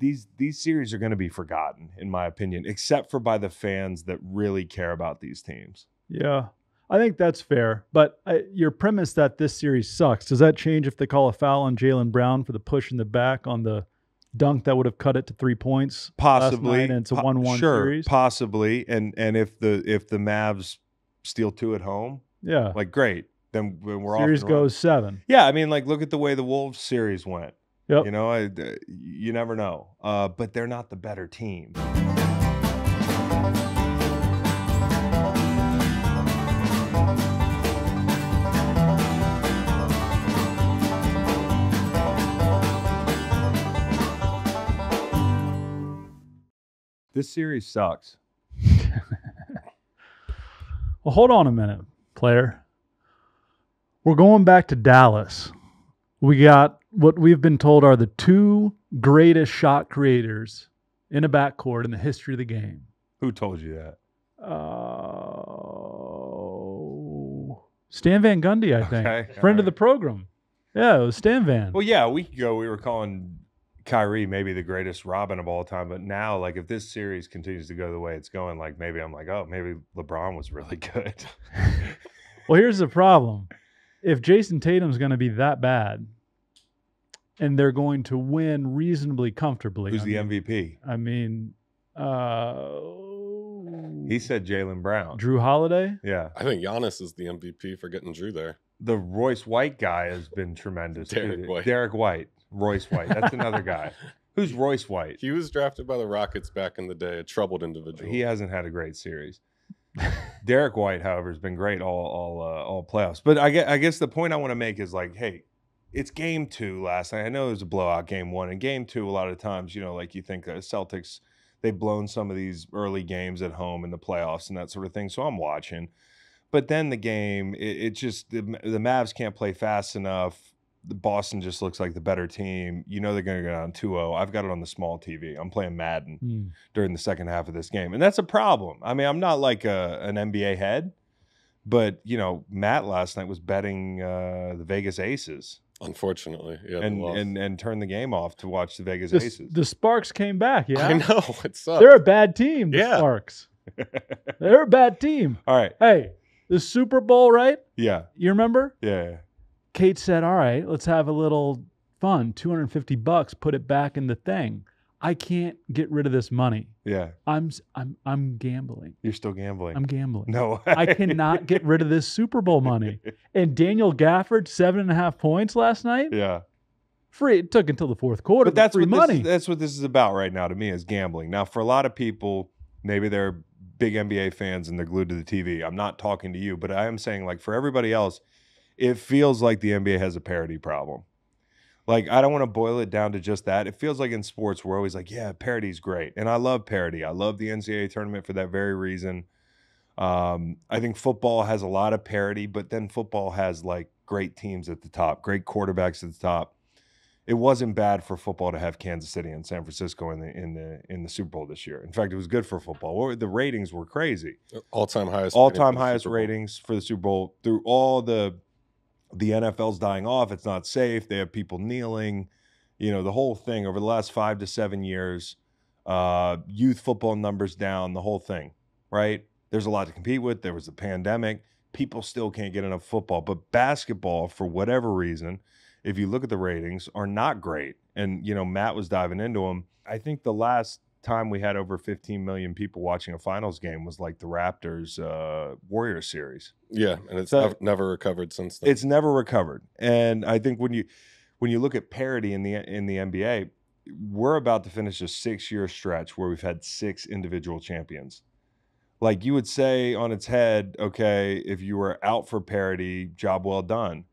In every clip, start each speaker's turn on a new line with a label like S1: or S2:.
S1: these series are going to be forgotten, in my opinion, except for by the fans that really care about these teams.
S2: Yeah, I think that's fair. But your premise that this series sucks, does that change if they call a foul on Jaylen Brown for the push in the back on the dunk that would have cut it to 3 points
S1: Possibly,
S2: last night, and it's a 1-1
S1: sure,
S2: series?
S1: possibly. And if the Mavs steal 2 at home,
S2: Yeah,
S1: like great, then we're
S2: series
S1: off. Series
S2: goes 7.
S1: Yeah, I mean, like look at the way the Wolves series went.
S2: Yep.
S1: You know, you never know. But they're not the better team. This series sucks.
S2: Well, hold on a minute, player. We're going back to Dallas. We got what we've been told are the 2 greatest shot creators in a backcourt in the history of the game.
S1: Who told you that?
S2: Stan Van Gundy, I think.
S1: Okay,
S2: Friend of the program. Yeah, it was Stan Van.
S1: Well, yeah, a week ago we were calling Kyrie maybe the greatest Robin of all time, but now, like, if this series continues to go the way it's going, like, maybe I'm like, oh, maybe LeBron was really good.
S2: Well, here's the problem. If Jason Tatum's going to be that bad and they're going to win reasonably comfortably.
S1: Who's the MVP?
S2: I mean,
S1: he said Jaylen Brown.
S2: Drew Holiday?
S1: Yeah.
S3: I think Giannis is the MVP for getting Drew there.
S1: The Royce White guy has been tremendous. Derek White. Royce White. That's another guy. Who's Royce White?
S3: He was drafted by the Rockets back in the day, a troubled individual.
S1: He hasn't had a great series. Derek White, however, has been great all playoffs. But I guess the point I want to make is like, hey, it's game 2 last night. I know it was a blowout game 1. And game 2, a lot of times, you know, like you think Celtics, they've blown some of these early games at home in the playoffs and that sort of thing. So I'm watching. But then the game, it just, the Mavs can't play fast enough. The Boston just looks like the better team. You know they're going to go down 2-0. I've got it on the small TV. I'm playing Madden during the second half of this game. And that's a problem. I mean, I'm not like an NBA head, but, you know, Matt last night was betting the Vegas Aces.
S3: Unfortunately, yeah.
S1: And turned the game off to watch the Vegas Aces.
S2: The Sparks came back, yeah?
S3: I know. It sucks.
S2: They're a bad team, the Sparks. They're a bad team.
S1: All right.
S2: Hey, the Super Bowl, right?
S1: Yeah.
S2: You remember?
S1: Yeah.
S2: Kate said, all right, let's have a little fun. $250, put it back in the thing. I can't get rid of this money.
S1: Yeah.
S2: I'm gambling.
S1: You're still gambling.
S2: I'm gambling.
S1: No.
S2: I cannot get rid of this Super Bowl money. And Daniel Gafford, 7.5 points last night.
S1: Yeah.
S2: Free. It took until the fourth quarter.
S1: But that's
S2: free money.
S1: That's what this is about right now to me, is gambling. Now, for a lot of people, maybe they're big NBA fans and they're glued to the TV. I'm not talking to you, but I am saying, like, for everybody else, it feels like the NBA has a parity problem. Like, I don't want to boil it down to just that. It feels like in sports, we're always like, yeah, parity's great. And I love parity. I love the NCAA tournament for that very reason. I think football has a lot of parity, but then football has, like, great teams at the top, great quarterbacks at the top. It wasn't bad for football to have Kansas City and San Francisco in the Super Bowl this year. In fact, it was good for football. The ratings were crazy.
S3: All-time highest
S1: ratings for the Super Bowl. Through all the NFL's dying off. It's not safe. They have people kneeling. You know, the whole thing over the last 5 to 7 years, youth football numbers down, the whole thing, right? There's a lot to compete with. There was a pandemic. People still can't get enough football. But basketball, for whatever reason, if you look at the ratings, are not great. And, you know, Matt was diving into them. I think the last time we had over 15 million people watching a finals game was like the Raptors Warriors series.
S3: Yeah, and it's never recovered since then.
S1: It's never recovered. And I think when you look at parity in the NBA, we're about to finish a 6-year stretch where we've had 6 individual champions. Like, you would say on its head, okay, if you were out for parity, job well done.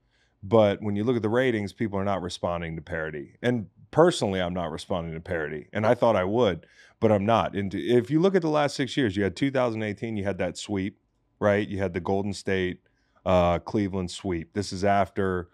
S1: But when you look at the ratings, people are not responding to parity. And personally, I'm not responding to parity. And I thought I would, but I'm not. And if you look at the last 6 years, you had 2018, you had that sweep, right? You had the Golden State, Cleveland sweep. This is after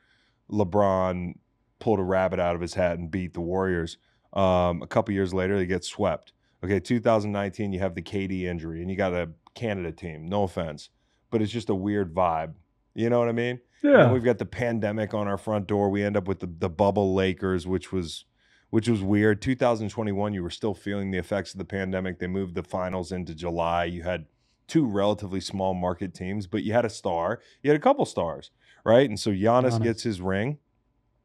S1: LeBron pulled a rabbit out of his hat and beat the Warriors. A couple years later, they get swept. Okay, 2019, you have the KD injury, and you got a Canada team. No offense, but it's just a weird vibe. You know what I mean?
S2: Yeah.
S1: And we've got the pandemic on our front door. We end up with the bubble Lakers, which was which was weird. 2021, you were still feeling the effects of the pandemic. They moved the finals into July. You had 2 relatively small market teams, but you had a star. You had a couple stars, right? And so Giannis gets his ring.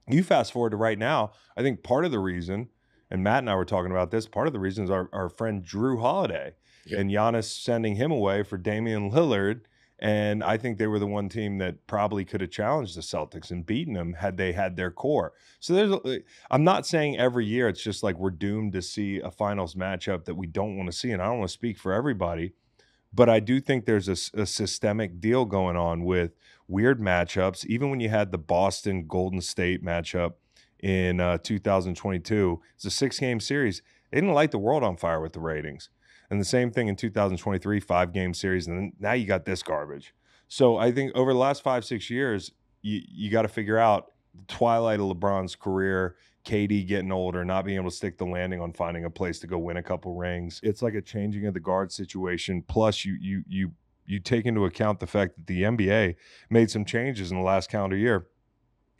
S1: You fast forward to right now, I think part of the reason, and Matt and I were talking about this, part of the reason is our friend Drew Holiday and Giannis sending him away for Damian Lillard. And I think they were the one team that probably could have challenged the Celtics and beaten them had they had their core. So I'm not saying every year it's just like we're doomed to see a finals matchup that we don't want to see. And I don't want to speak for everybody, but I do think there's a systemic deal going on with weird matchups. Even when you had the Boston Golden State matchup in 2022, it's a 6-game series. They didn't light the world on fire with the ratings. And the same thing in 2023, 5-game series, and then now you got this garbage. So I think over the last 5-6 years, you got to figure out the twilight of LeBron's career, KD getting older, not being able to stick the landing on finding a place to go win a couple rings. It's like a changing of the guard situation. Plus, you take into account the fact that the NBA made some changes in the last calendar year.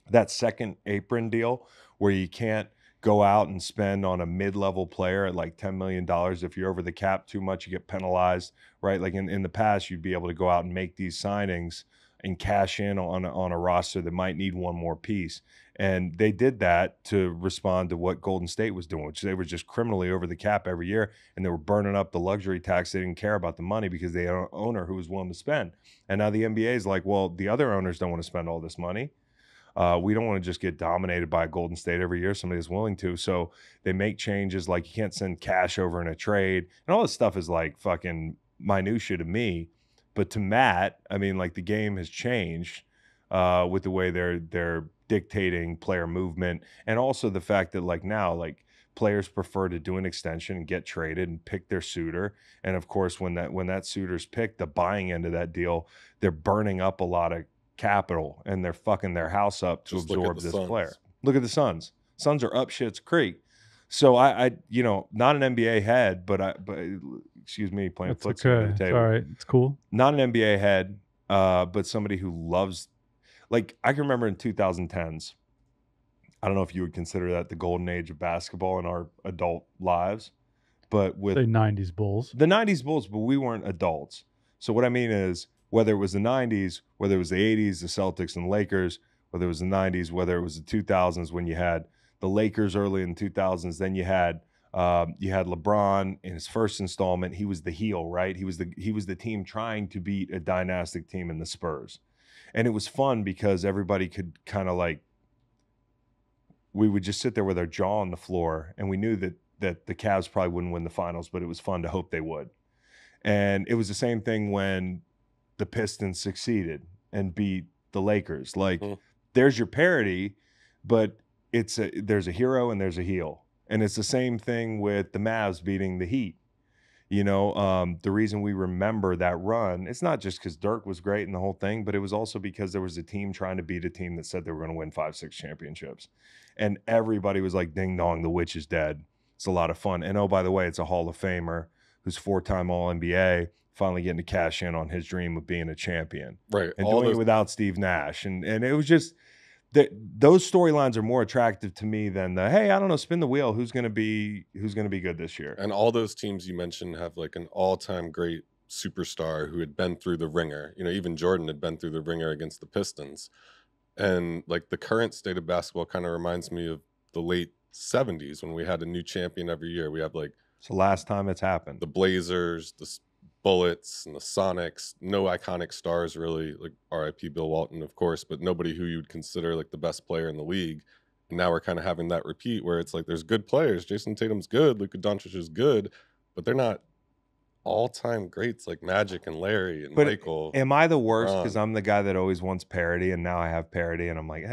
S1: That second apron deal where you can't go out and spend on a mid-level player at like $10 million. If you're over the cap too much, you get penalized, right? Like in the past, you'd be able to go out and make these signings and cash in on a roster that might need one more piece. And they did that to respond to what Golden State was doing, which they were just criminally over the cap every year, and they were burning up the luxury tax. They didn't care about the money because they had an owner who was willing to spend. And now the NBA is like, well, the other owners don't want to spend all this money. We don't want to just get dominated by Golden State every year. Somebody's willing to. So they make changes like you can't send cash over in a trade. And all this stuff is like fucking minutia to me. But to Matt, I mean, like the game has changed with the way they're dictating player movement. And also the fact that like now, like players prefer to do an extension and get traded and pick their suitor. And of course, when that suitor's picked, the buying end of that deal, they're burning up a lot of capital and they're fucking their house up to absorb this player. Look at the Suns. Suns are up shit's creek. So I not an NBA head, but excuse me, playing flicks under the table.
S2: All right, it's cool.
S1: Not an NBA head, but somebody who loves, like I can remember in 2010s. I don't know if you would consider that the golden age of basketball in our adult lives, but with
S2: the 90s Bulls.
S1: The 90s Bulls, but we weren't adults. So what I mean is, whether it was the 90s, whether it was the 80s, the Celtics and the Lakers, whether it was the 90s, whether it was the 2000s when you had the Lakers early in the 2000s, then you had LeBron in his first installment. He was the heel, right? He was the team trying to beat a dynastic team in the Spurs. And it was fun because everybody could kind of like, we would just sit there with our jaw on the floor and we knew that the Cavs probably wouldn't win the finals, but it was fun to hope they would. And it was the same thing when the Pistons succeeded and beat the Lakers. Like there's your parity, but there's a hero and there's a heel. And it's the same thing with the Mavs beating the Heat. The reason we remember that run, it's not just because Dirk was great in the whole thing, but it was also because there was a team trying to beat a team that said they were going to win 5-6 championships. And everybody was like, ding dong, the witch is dead. It's a lot of fun. And oh, by the way, it's a Hall of Famer who's 4-time All-NBA, finally getting to cash in on his dream of being a champion.
S3: Right.
S1: And doing it without Steve Nash. And it was just, those storylines are more attractive to me than hey, I don't know, spin the wheel. Who's going to be good this year?
S3: And all those teams you mentioned have like an all-time great superstar who had been through the ringer. Even Jordan had been through the ringer against the Pistons. And like the current state of basketball kind of reminds me of the late 70s when we had a new champion every year. We have like,
S1: it's the last time it's happened.
S3: The Blazers, the Bullets, and the Sonics. No iconic stars really, like R.I.P. Bill Walton, of course, but nobody who you'd consider like the best player in the league. And now we're kind of having that repeat where it's like there's good players. Jason Tatum's good, Luka Doncic is good, but they're not all-time greats like Magic and Larry and Michael.
S1: Am I the worst because I'm the guy that always wants parity, and now I have parity, and I'm like,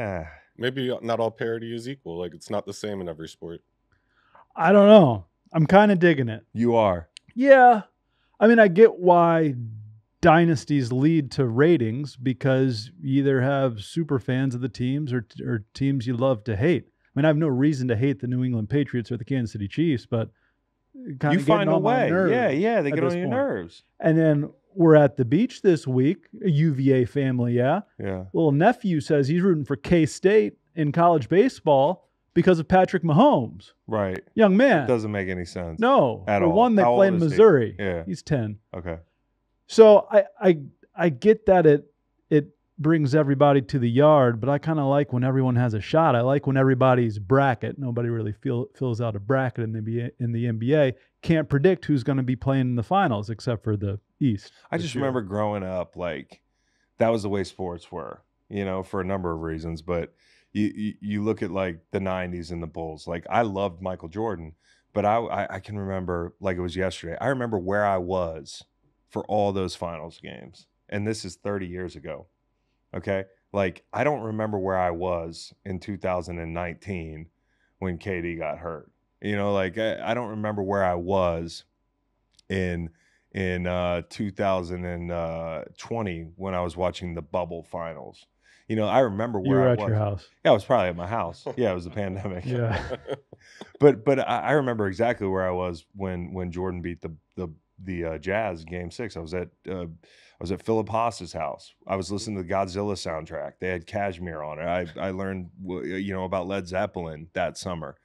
S3: Maybe not all parity is equal. Like it's not the same in every sport.
S2: I don't know. I'm kind of digging it.
S1: You are.
S2: Yeah. I mean, I get why dynasties lead to ratings because you either have super fans of the teams or teams you love to hate. I mean, I have no reason to hate the New England Patriots or the Kansas City Chiefs, but kind of
S1: find a way. Yeah, they get on your nerves.
S2: And then we're at the beach this week, a UVA family, yeah.
S1: Yeah.
S2: Little nephew says he's rooting for K-State in college baseball because of Patrick Mahomes.
S1: Right.
S2: Young
S1: It
S2: man.
S1: doesn't make any sense.
S2: No.
S1: At
S2: the
S1: all.
S2: one they
S1: How
S2: played
S1: old
S2: in
S1: is he?
S2: Missouri.
S1: Yeah.
S2: He's 10.
S1: Okay.
S2: So I get that it brings everybody to the yard, but I kind of like when everyone has a shot. I like when everybody's bracket. Nobody really fills out a bracket in the NBA. Can't predict who's going to be playing in the finals except for the East.
S1: I just remember growing up, like, that was the way sports were, for a number of reasons. But you look at, like, the 90s and the Bulls. Like, I loved Michael Jordan, but I can remember like it was yesterday. I remember where I was for all those finals games. And this is 30 years ago. Okay. Like, I don't remember where I was in 2019 when KD got hurt. Like, I don't remember where I was in 2020 when I was watching the bubble finals. I remember where
S2: You were
S1: I
S2: at
S1: was.
S2: your house.
S1: Yeah, I was probably at my house. Yeah, it was the pandemic.
S2: Yeah.
S1: But I remember exactly where I was when Jordan beat the Jazz Game 6. I was at Philip Haas's house. I was listening to the Godzilla soundtrack. They had Kashmir on it. I learned about Led Zeppelin that summer.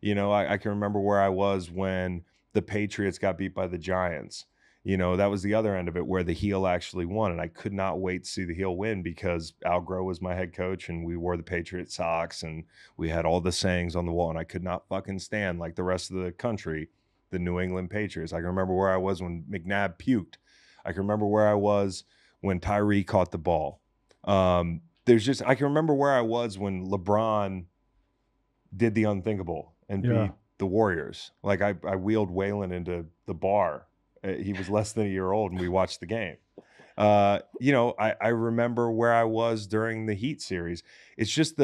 S1: I can remember where I was when the Patriots got beat by the Giants. That was the other end of it where the heel actually won, and I could not wait to see the heel win because Al Groh was my head coach, and we wore the Patriot socks, and we had all the sayings on the wall, and I could not fucking stand, like the rest of the country, the New England Patriots. I can remember where I was when McNabb puked. I can remember where I was when Tyree caught the ball. I can remember where I was when LeBron did the unthinkable and beat the Warriors. Like, I wheeled Waylon into the bar. He was less than a year old, and we watched the game. I remember where I was during the Heat series. It's just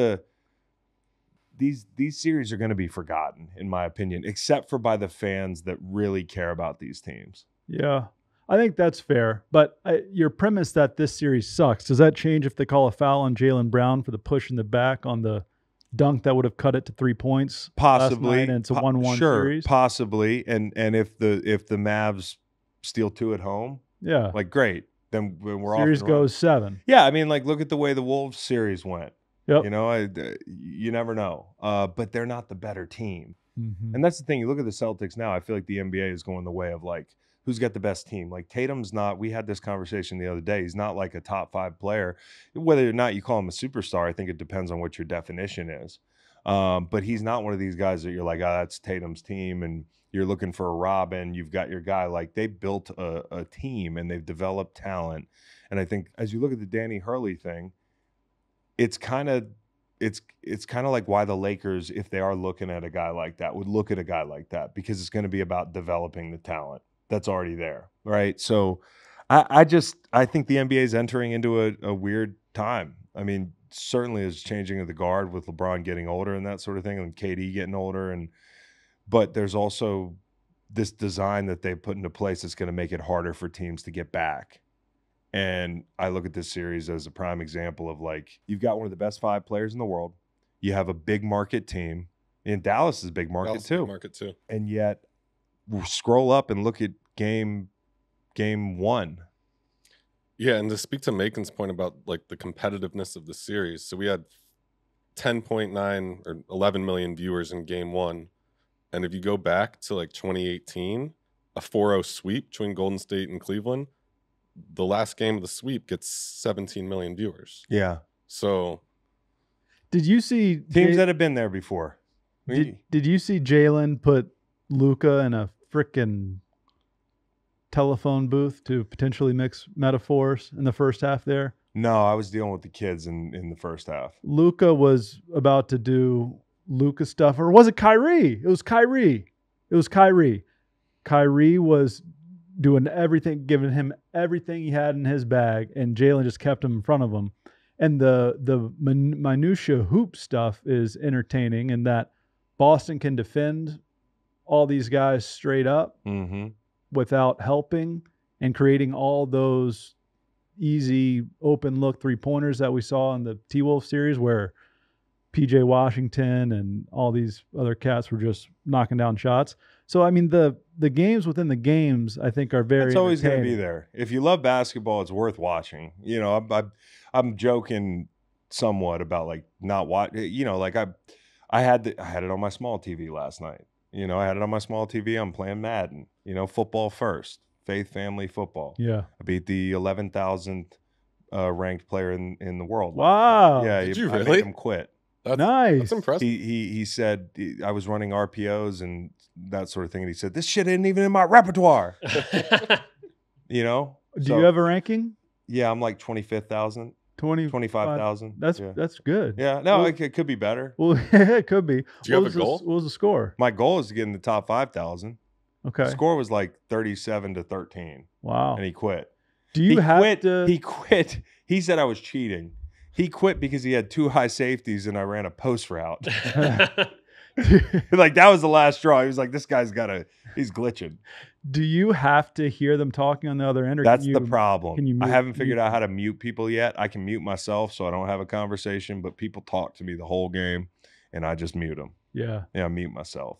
S1: these series are going to be forgotten, in my opinion, except for by the fans that really care about these teams.
S2: Yeah, I think that's fair. But your premise that this series sucks, does that change if they call a foul on Jaylen Brown for the push in the back on the dunk that would have cut it to 3 points?
S1: Possibly.
S2: Last night, and it's a 1-1
S1: sure,
S2: series?
S1: Possibly. And if the Mavs steal 2 at home,
S2: yeah,
S1: like, great. Then we're off.
S2: Series goes 7.
S1: Yeah, I mean, like, look at the way the Wolves series went.
S2: Yep.
S1: You never know. But they're not the better team.
S2: Mm-hmm.
S1: And that's the thing. You look at the Celtics now, I feel like the NBA is going the way of, like, who's got the best team? Like, Tatum's not, we had this conversation the other day. He's not like a top 5 player. Whether or not you call him a superstar, I think it depends on what your definition is. But he's not one of these guys that you're like, oh, that's Tatum's team, and you're looking for a Robin. You've got your guy. Like, they built a team, and they've developed talent. And I think as you look at the Danny Hurley thing, it's kind of like why the Lakers, if they are looking at a guy like that, would look at a guy like that, because it's going to be about developing the talent that's already there, right? So I think the NBA is entering into a weird time. I mean, certainly is changing of the guard with LeBron getting older and that sort of thing, and KD getting older, but there's also this design that they've put into place that's going to make it harder for teams to get back. And I look at this series as a prime example of, like, you've got one of the best 5 players in the world. You have a big market team. And Dallas is a big market too. And yet, scroll up and look at game 1.
S3: Yeah, and to speak to Macon's point about, like, the competitiveness of the series, so we had 10.9 or 11 million viewers in game 1. And if you go back to, like, 2018, a 4-0 sweep between Golden State and Cleveland, the last game of the sweep gets 17 million viewers.
S1: Yeah.
S3: So
S2: did you see
S1: teams that have been there before?
S2: Did you see Jalen put Luka in a frickin' telephone booth to potentially mix metaphors in the first half there?
S1: No, I was dealing with the kids in the first half.
S2: Luka was about to do Luka stuff, or was it Kyrie? It was Kyrie. Kyrie was doing everything, giving him everything he had in his bag, and Jalen just kept him in front of him. And the minutia hoop stuff is entertaining in that Boston can defend all these guys straight up without helping and creating all those easy open look 3-pointers that we saw in the T-Wolf series, where PJ Washington and all these other cats were just knocking down shots. So, I mean, the games within the games, I think, are very.
S1: It's always going to be there. If you love basketball, it's worth watching. You know, I'm joking somewhat about, like, not watch. You know, like, I had it on my small TV last night. I had it on my small TV. I'm playing Madden. Football first, faith, family, football.
S2: Yeah.
S1: I beat the 11,000th ranked player in the world.
S2: Wow.
S1: Yeah,
S3: Did you
S1: I
S3: really?
S1: made him quit.
S2: Nice.
S3: That's impressive.
S1: He said I was running RPOs and that sort of thing, and he said this shit isn't even in my repertoire.
S2: Do you have a ranking?
S1: Yeah, I'm like 25,000. 25,000.
S2: That's good.
S1: Yeah, no, it could be better.
S2: Well, it could be.
S3: Do you have a goal?
S2: What was the score?
S1: My goal is to get in the top 5,000.
S2: Okay.
S1: The score was like 37-13.
S2: Wow.
S1: And he quit.
S2: Do you
S1: He quit. He said I was cheating. He quit because he had 2 high safeties and I ran a post route. Like that was the last straw. He was like, this guy's he's glitching.
S2: Do you have to hear them talking on the other end? Or
S1: That's the problem. I haven't figured
S2: mute
S1: out how to mute people yet. I can mute myself so I don't have a conversation, but people talk to me the whole game and I just mute them.
S2: Yeah.
S1: Yeah, I mute myself.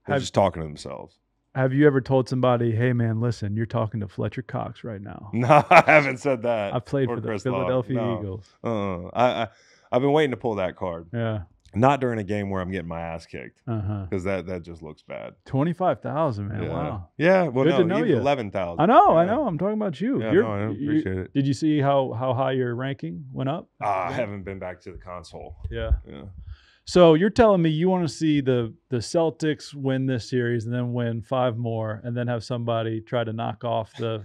S1: They're just talking to themselves.
S2: Have you ever told somebody, hey, man, listen, you're talking to Fletcher Cox right now?
S1: No, I haven't said that.
S2: I played
S1: Or
S2: for the
S1: Chris
S2: Philadelphia
S1: Long.
S2: Eagles.
S1: I've been waiting to pull that card.
S2: Yeah.
S1: Not during a game where I'm getting my ass kicked
S2: Uh-huh.
S1: because that just looks bad.
S2: 25,000, man.
S1: Yeah.
S2: Wow.
S1: Yeah. Well,
S2: Good
S1: no,
S2: to know
S1: even
S2: you.
S1: 11,000.
S2: I know.
S1: Yeah.
S2: I'm talking about you.
S1: Yeah, no, I appreciate it.
S2: Did you see how high your ranking went up?
S1: I haven't been back to the console.
S2: Yeah.
S1: Yeah.
S2: So you're telling me you want to see the Celtics win this series and then win 5 more and then have somebody try to knock off the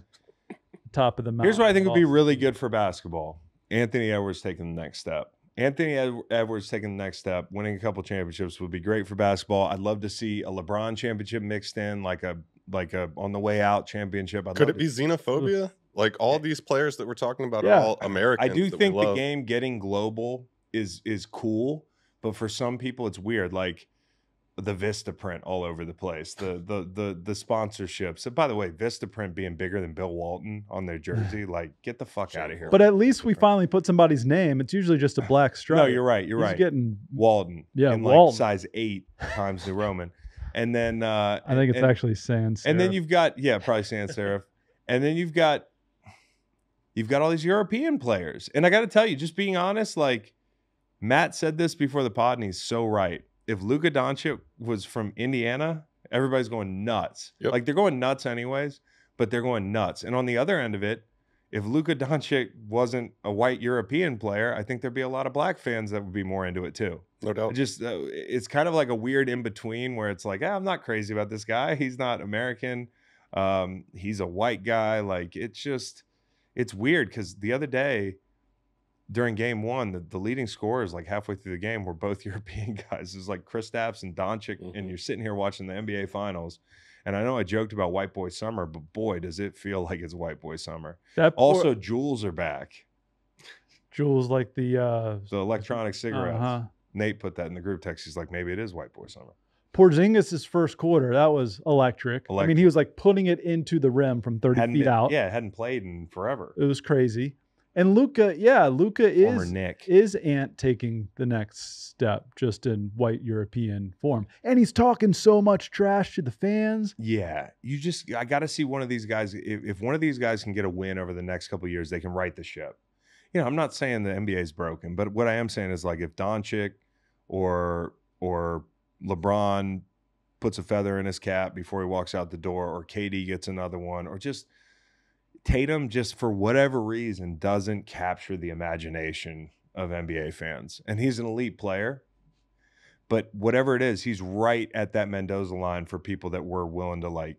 S2: top of the mountain?
S1: Here's what I think would be really good for basketball. Anthony Edwards taking the next step. Anthony Edwards taking the next step, winning a couple championships would be great for basketball. I'd love to see a LeBron championship mixed in, like a on the way out championship.
S3: Could it be xenophobia? Like all these players that we're talking about
S2: Yeah.
S3: are all Americans.
S1: I do
S3: that
S1: think
S3: we
S1: the
S3: love.
S1: game getting global is cool, but for some people it's weird. Like the Vistaprint all over the place, the sponsorships. And by the way, Vistaprint being bigger than Bill Walton on their jersey, like get the fuck out of here.
S2: But at least we finally put somebody's name. It's usually just a black stripe.
S1: No, you're right. You're
S2: He's
S1: right.
S2: getting
S1: Walton.
S2: Yeah,
S1: in
S2: Walton.
S1: like size 8 times the Roman. And then
S2: I think it's actually sans serif.
S1: And then you've got probably sans serif. And then you've got all these European players. And I got to tell you, just being honest, like Matt said this before the pod, and he's so right. If Luka Doncic was from Indiana, everybody's going nuts.
S3: Yep.
S1: Like they're going nuts anyways, but they're going nuts. And on the other end of it, if Luka Doncic wasn't a white European player, I think there'd be a lot of black fans that would be more into it too.
S3: No doubt.
S1: It's kind of like a weird in between where it's like, I'm not crazy about this guy. He's not American. He's a white guy. Like it's weird because the other day during game 1, the leading scorers like halfway through the game were both European guys. It was like Kristaps and Doncic, and you're sitting here watching the NBA Finals. And I know I joked about White Boy Summer, but boy, does it feel like it's White Boy Summer. Also, Juuls are back.
S2: Juuls like the
S1: electronic cigarettes. Nate put that in the group text. He's like, maybe it is White Boy Summer.
S2: Porzingis' first quarter, that was electric. I mean, he was like putting it into the rim from 30 feet out.
S1: Yeah, hadn't played in forever.
S2: It was crazy. And Luka is Ant taking the next step just in white European form. And he's talking so much trash to the fans.
S1: Yeah. I got to see one of these guys. If one of these guys can get a win over the next couple of years, they can right the ship. I'm not saying the NBA is broken, but what I am saying is like if Doncic or LeBron puts a feather in his cap before he walks out the door, or KD gets another one, or just Tatum, just for whatever reason, doesn't capture the imagination of NBA fans. And he's an elite player, but whatever it is, he's right at that Mendoza line for people that were willing to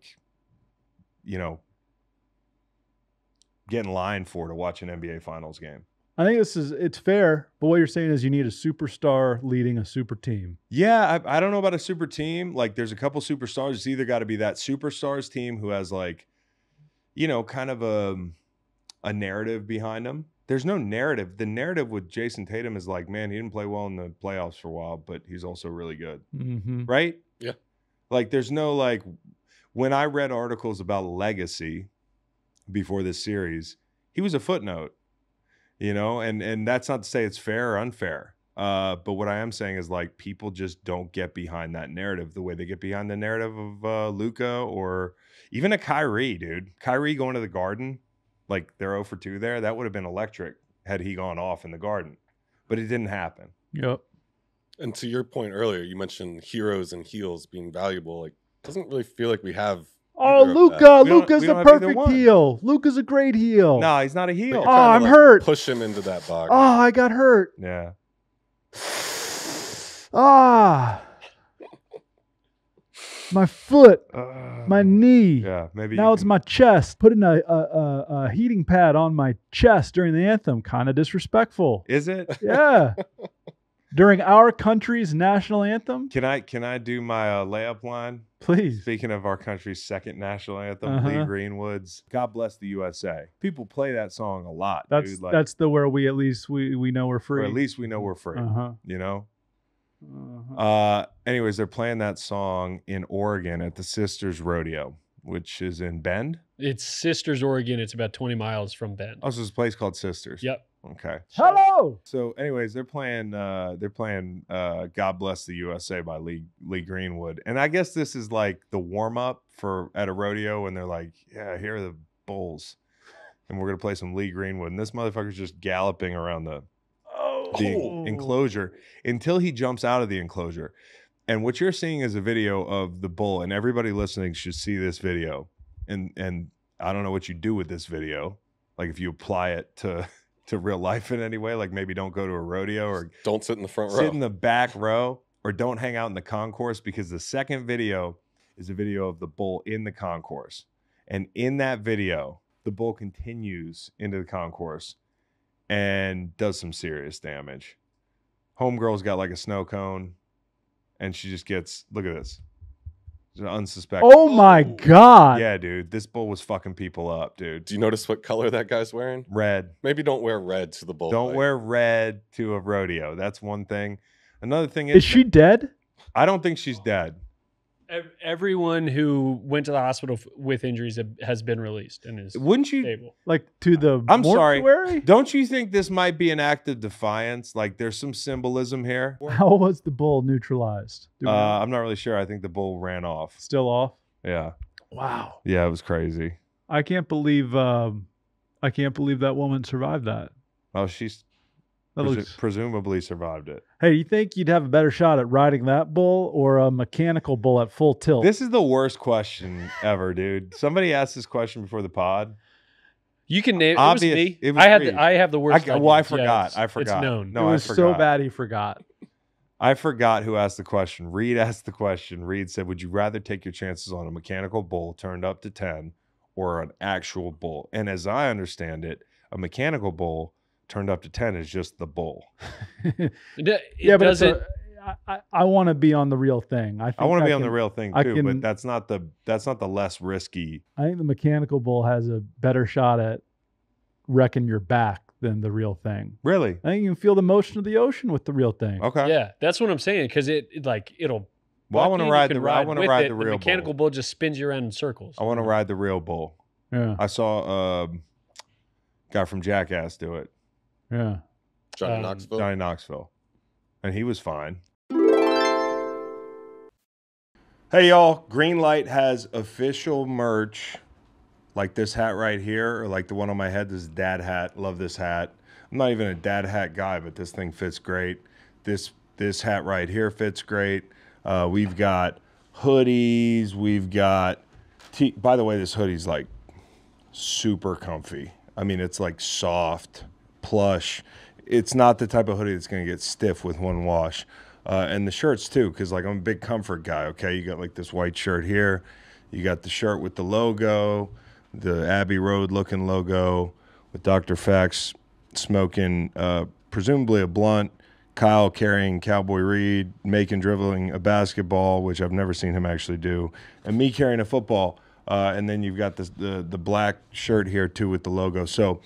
S1: get in line to watch an NBA Finals game.
S2: I think it's fair, but what you're saying is you need a superstar leading a super team.
S1: Yeah, I don't know about a super team. Like there's a couple superstars. It's either got to be that superstars team who has like, kind of a narrative behind them. There's no narrative. The narrative with Jason Tatum is like, man, he didn't play well in the playoffs for a while, but he's also really good.
S2: Mm-hmm.
S1: Right?
S3: Yeah.
S1: Like there's no like, when I read articles about legacy before this series, he was a footnote, and that's not to say it's fair or unfair. But what I am saying is like people just don't get behind that narrative the way they get behind the narrative of Luka or even a Kyrie, dude. Kyrie going to the Garden, like they're 0 for 2 there. That would have been electric had he gone off in the Garden, but it didn't happen.
S2: Yep.
S3: And to your point earlier, you mentioned heroes and heels being valuable. Like, doesn't really feel like we have.
S2: Oh,
S3: either of
S2: Luca!
S3: that.
S2: Luca's
S1: we
S2: a
S1: don't have either
S2: perfect
S1: one.
S2: heel. Luca's a great heel.
S1: No, he's not a
S3: But
S1: heel.
S3: you're
S2: Oh,
S3: trying
S2: I'm
S3: to,
S2: hurt.
S3: Push him into that box.
S2: Oh, I got hurt.
S1: Yeah.
S2: Ah. My foot. My knee.
S1: Yeah, maybe.
S2: Now it's my chest. Putting a heating pad on my chest during the anthem. Kind of disrespectful.
S1: Is it?
S2: Yeah. During our country's national anthem.
S1: Can I do my layup line?
S2: Please.
S1: Speaking of our country's second national anthem, Lee Greenwood's "God Bless the USA." People play that song a lot.
S2: That's
S1: dude. Like,
S2: that's the where we at least we know we're free.
S1: or at least we know we're free. You know. Anyways, they're playing that song in Oregon at the Sisters Rodeo, which is in Bend.
S4: It's Sisters, Oregon. It's about 20 miles from Bend.
S1: Also, there's a place called Sisters.
S4: Yep.
S1: Okay.
S2: Hello.
S1: So, anyways, they're playing "God Bless the USA" by Lee Greenwood, and I guess this is like the warm up for at a rodeo, and they're like, "Yeah, here are the bulls, and we're gonna play some Lee Greenwood," and this motherfucker's just galloping around the enclosure until he jumps out of the enclosure. And what you're seeing is a video of the bull, and everybody listening should see this video. And I don't know what you do with this video, like if you apply it to real life in any way, like maybe don't go to a rodeo or
S3: Don't sit in the front row.
S1: sit in the back row or don't hang out in the concourse, because the second video is a video of the bull in the concourse. And in that video, the bull continues into the concourse and does some serious damage. Homegirl's got like a snow cone, and she just gets, look at this. She's unsuspecting.
S2: Oh my God.
S1: Yeah, dude. This bull was fucking people up, dude.
S3: Do you notice what color that guy's wearing?
S1: Red.
S3: Maybe don't wear red to the bull.
S1: Don't wear red to a rodeo. That's one thing. Another thing
S2: Is she dead?
S1: I don't think she's dead.
S4: Everyone who went to the hospital with injuries has been released and is
S1: Wouldn't you?
S4: stable.
S2: Like to the
S1: I'm sorry.
S2: mortuary?
S1: Don't you think this might be an act of defiance? Like there's some symbolism here.
S2: How was the bull neutralized? Do we know?
S1: I'm not really sure. I think the bull ran off.
S2: Still off?
S1: Yeah.
S2: Wow.
S1: Yeah, it was crazy.
S2: I can't believe that woman survived that.
S1: Oh, she's
S2: That looks...
S1: presumably survived it.
S2: Hey, you think you'd have a better shot at riding that bull or a mechanical bull at full tilt?
S1: This is the worst question ever, dude. Somebody asked this question before the pod.
S4: You can name
S1: Obvious.
S4: it. Was me.
S1: It was me.
S4: I have the worst.
S1: Well, I
S4: ideas. Yeah,
S1: forgot. I forgot.
S4: It's known.
S1: No,
S2: it was
S1: I
S2: so
S1: forgot.
S2: bad he forgot.
S1: I forgot who asked the question. Reed asked the question. Reed said, would you rather take your chances on a mechanical bull turned up to 10 or an actual bull? And as I understand it, a mechanical bull turned up to 10 is just the bull.
S2: Yeah, but I want to be on the real thing.
S1: I want to be on the real thing too, but that's not the less risky.
S2: I think the mechanical bull has a better shot at wrecking your back than the real thing.
S1: Really?
S2: I think you can feel the motion of the ocean with the real thing.
S1: Okay.
S4: Yeah, that's what I'm saying, because it'll.
S1: Well, I want to ride the
S4: with
S1: real bull.
S4: Mechanical bull just spins you around in circles.
S1: I want to ride the real bull.
S2: Yeah.
S1: I saw a guy from Jackass do it.
S2: Yeah.
S3: Johnny Knoxville.
S1: Johnny Knoxville. And he was fine. Hey, y'all. Greenlight has official merch like this hat right here, or like the one on my head. This is dad hat. Love this hat. I'm not even a dad hat guy, but this thing fits great. This hat right here fits great. We've got hoodies. We've got... By the way, this hoodie's like super comfy. I mean, it's like soft, plush. It's not the type of hoodie that's going to get stiff with one wash. And the shirts too, because like I'm a big comfort guy, okay? You got like this white shirt here. You got the shirt with the logo, the Abbey Road looking logo with Dr. Fax smoking presumably a blunt, Kyle carrying Cowboy Reed, Macon dribbling a basketball, which I've never seen him actually do, and me carrying a football. And then you've got the black shirt here too with the logo. So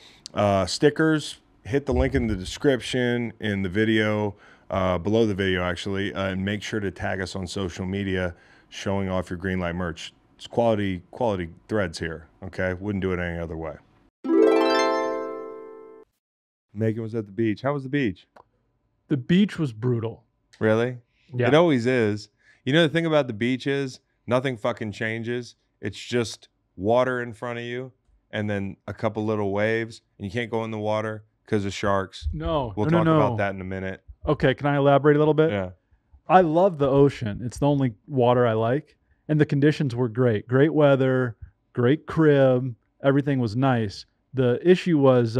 S1: stickers, hit the link in the description in the video, below the video actually, and make sure to tag us on social media showing off your Greenlight merch. It's quality threads here, okay? Wouldn't do it any other way. Megan was at the beach. How was the beach?
S2: The beach was brutal.
S1: Really?
S2: Yeah.
S1: It always is. You know, the thing about the beach is nothing fucking changes. It's just water in front of you and then a couple little waves. And you can't go in the water because of sharks.
S2: No.
S1: We'll talk about that in a minute.
S2: Okay, can I elaborate a little bit?
S1: Yeah.
S2: I love the ocean. It's the only water I like. And the conditions were great. Great weather, great crib. Everything was nice. The issue was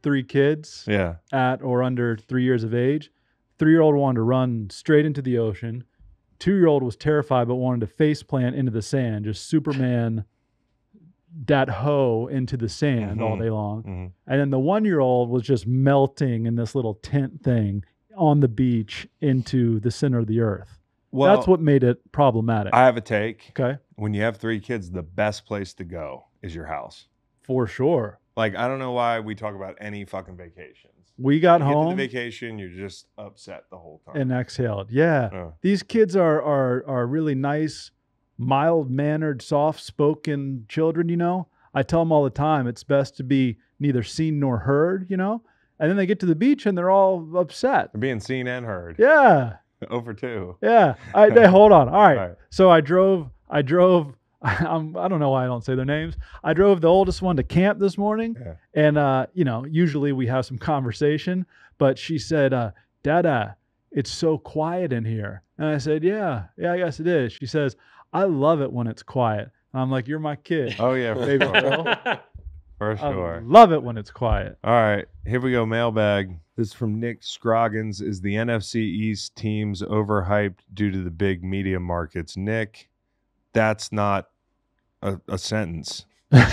S2: 3 kids
S1: Yeah.
S2: at or under 3 years of age. 3-year-old wanted to run straight into the ocean. 2-year-old was terrified but wanted to face plant into the sand, just Superman dat hoe into the sand all day long.
S1: Mhm.
S2: And then the 1-year-old was just melting in this little tent thing on the beach into the center of the earth.
S1: Well,
S2: That's what made it problematic.
S1: I have a take.
S2: Okay.
S1: When you have 3 kids, the best place to go is your house.
S2: For sure.
S1: Like, I don't know why we talk about any fucking vacations.
S2: We got
S1: You get to
S2: home
S1: the vacation, you're just upset the whole time.
S2: and exhaled. Yeah.
S1: Yeah.
S2: These kids are really nice, mild-mannered, soft-spoken children, you know. I tell them all the time it's best to be neither seen nor heard, you know. And then they get to the beach and they're all upset.
S1: They're being seen and heard.
S2: Yeah.
S1: Over 2.
S2: Yeah. Hey, hold on. All right.
S1: All right.
S2: So I drove I don't know why I don't say their names. I drove the oldest one to camp this morning.
S1: Yeah.
S2: And, usually we have some conversation, but she said, Dada, it's so quiet in here. And I said, yeah, I guess it is. She says, I love it when it's quiet. And I'm like, you're my kid.
S1: Oh, yeah.
S2: Baby
S1: For sure.
S2: girl.
S1: For
S2: I
S1: sure.
S2: love it when it's quiet.
S1: All right, here we go. Mailbag. This is from Nick Scroggins. Is the NFC East teams overhyped due to the big media markets? Nick, that's not a sentence. But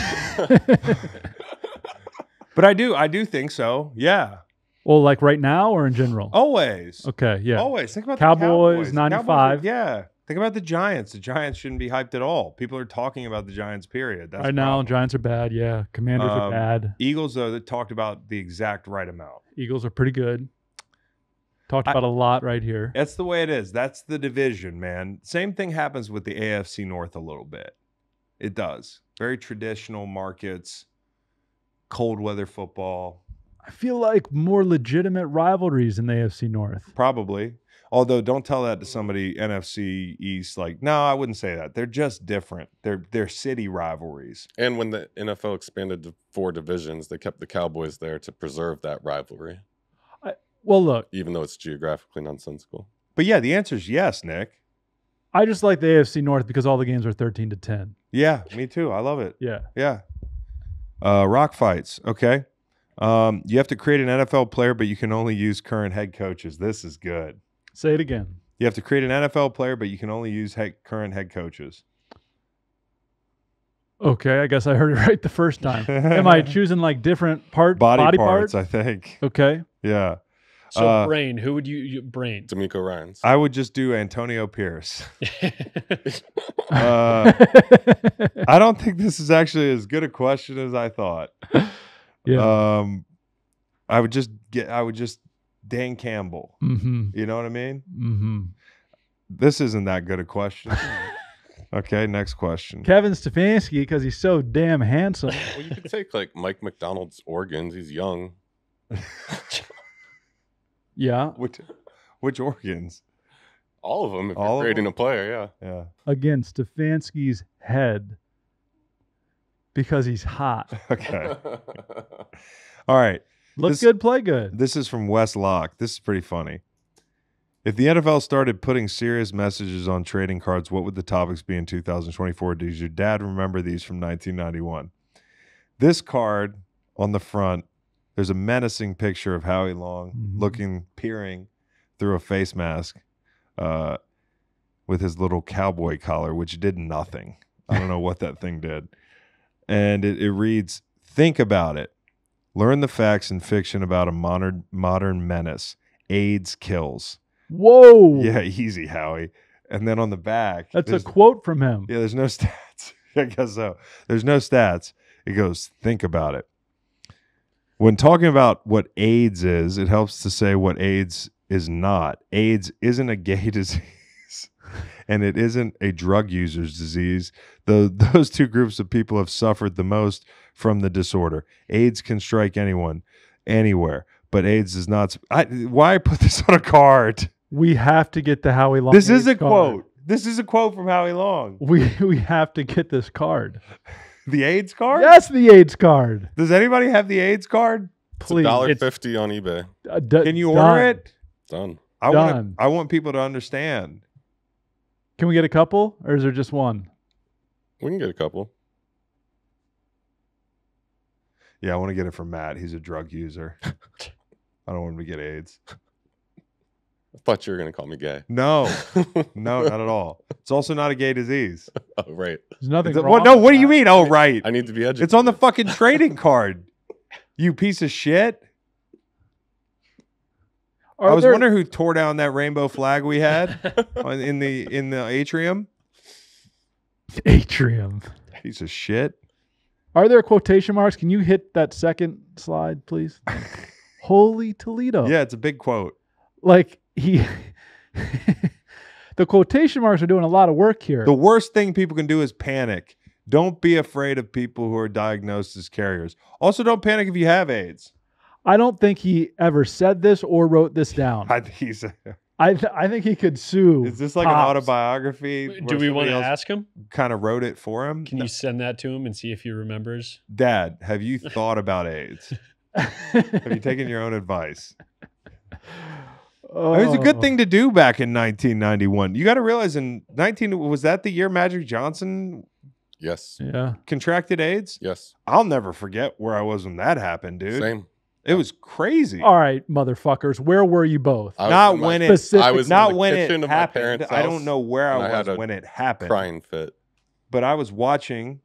S1: I do think so. Yeah.
S2: Well, like right now or in general?
S1: Always.
S2: Okay, yeah.
S1: Always. Think about
S2: Cowboys,
S1: the Cowboys.
S2: 95.
S1: Yeah. Think about the Giants. The Giants shouldn't be hyped at all. People are talking about the Giants, period. That's
S2: Right
S1: the
S2: now,
S1: problem.
S2: Giants are bad. Yeah. Commanders are bad.
S1: Eagles, though, that talked about the exact right amount.
S2: Eagles are pretty good. Talked about a lot right here.
S1: That's the way it is. That's the division, man. Same thing happens with the AFC North a little bit. It does. Very traditional markets, cold weather football.
S2: I feel like more legitimate rivalries in the AFC North.
S1: Probably. Although, don't tell that to somebody NFC East. Like, no, I wouldn't say that. They're just different. They're city rivalries.
S3: And when the NFL expanded to 4 divisions, they kept the Cowboys there to preserve that rivalry,
S2: Well, look,
S3: even though it's geographically nonsensical.
S1: But yeah, the answer is yes, Nick.
S2: I just like the AFC North because all the games are 13-10.
S1: Yeah, me too. I love it.
S2: Yeah.
S1: Yeah. Rock fights. Okay. You have to create an NFL player, but you can only use current head coaches. This is good.
S2: Say it again.
S1: You have to create an NFL player, but you can only use current head coaches.
S2: Okay, I guess I heard it right the first time. Am I choosing like different body parts?
S1: I think.
S2: Okay.
S1: Yeah.
S4: So brain, who would you brain?
S3: D'Amico Ryans.
S1: I would just do Antonio Pierce. I don't think this is actually as good a question as I thought.
S2: Yeah.
S1: I would just Dan Campbell.
S2: Mm-hmm.
S1: You know what I mean?
S2: Mm-hmm.
S1: This isn't that good a question. Okay, next question.
S2: Kevin Stefanski because he's so damn handsome.
S3: Well, you could take like Mike McDonald's organs. He's young.
S2: Yeah.
S1: Which organs?
S3: All of them. If
S1: All
S3: you're
S1: of
S3: creating
S1: them?
S3: a player, yeah.
S1: Yeah.
S2: Again, Stefanski's head because he's hot.
S1: Okay. All right.
S2: Look good, play good.
S1: This is from Wes Locke. This is pretty funny. If the NFL started putting serious messages on trading cards, what would the topics be in 2024? Does your dad remember these from 1991? This card on the front, there's a menacing picture of Howie Long peering through a face mask with his little cowboy collar, which did nothing. I don't know what that thing did. And it reads, think about it. Learn the facts and fiction about a modern menace. AIDS kills.
S2: Whoa.
S1: Yeah, easy, Howie. And then on the back.
S2: That's a quote from him.
S1: Yeah, there's no stats. I guess so. There's no stats. It goes, think about it. When talking about what AIDS is, it helps to say what AIDS is not. AIDS isn't a gay disease, and it isn't a drug user's disease. Those two groups of people have suffered the most from the disorder. AIDS can strike anyone, anywhere, but AIDS is not. Why put this on a card?
S2: We have to get the Howie Long.
S1: This is a
S2: AIDS card.
S1: quote. This is a quote from Howie Long.
S2: We have to get this card.
S1: The AIDS card?
S2: Yes, the AIDS card.
S1: Does anybody have the AIDS card?
S2: Please.
S3: $1.50 on eBay.
S1: Can you order it?
S3: Done.
S1: I want people to understand.
S2: Can we get a couple, or is there just one?
S3: We can get a couple.
S1: Yeah, I want to get it from Matt. He's a drug user. I don't want him to get AIDS.
S3: I thought you were going to call me gay.
S1: No, not at all. It's also not a gay disease.
S3: Oh, right.
S2: There's nothing wrong.
S1: What do you mean? Oh, right.
S3: I need to be educated.
S1: It's on the fucking trading card. You piece of shit. I was wondering who tore down that rainbow flag we had in the atrium.
S2: Atrium.
S1: Piece of shit.
S2: Are there quotation marks? Can you hit that second slide, please? Holy Toledo.
S1: Yeah, it's a big quote.
S2: Like the quotation marks are doing a lot of work here.
S1: The worst thing people can do is panic. Don't be afraid of people who are diagnosed as carriers. Also, don't panic if you have AIDS.
S2: I don't think he ever said this or wrote this down.
S1: I think he's.
S2: I think he could sue.
S1: Is this like an autobiography?
S4: Do we want to ask him?
S1: Kind of wrote it for him.
S4: Can you send that to him and see if he remembers?
S1: Dad, have you thought about AIDS? Have you taken your own advice?
S2: Oh.
S1: I mean, it's a good thing to do back in 1991. You got to realize was that the year Magic Johnson
S3: Yes.
S2: Yeah.
S1: contracted AIDS?
S3: Yes.
S1: I'll never forget where I was when that happened, dude.
S3: Same.
S1: It was crazy.
S2: All right, motherfuckers. Where were you both?
S1: Not when it
S3: happened.
S1: happened. I don't know where I was when it happened.
S3: Crying fit.
S1: But I was watching.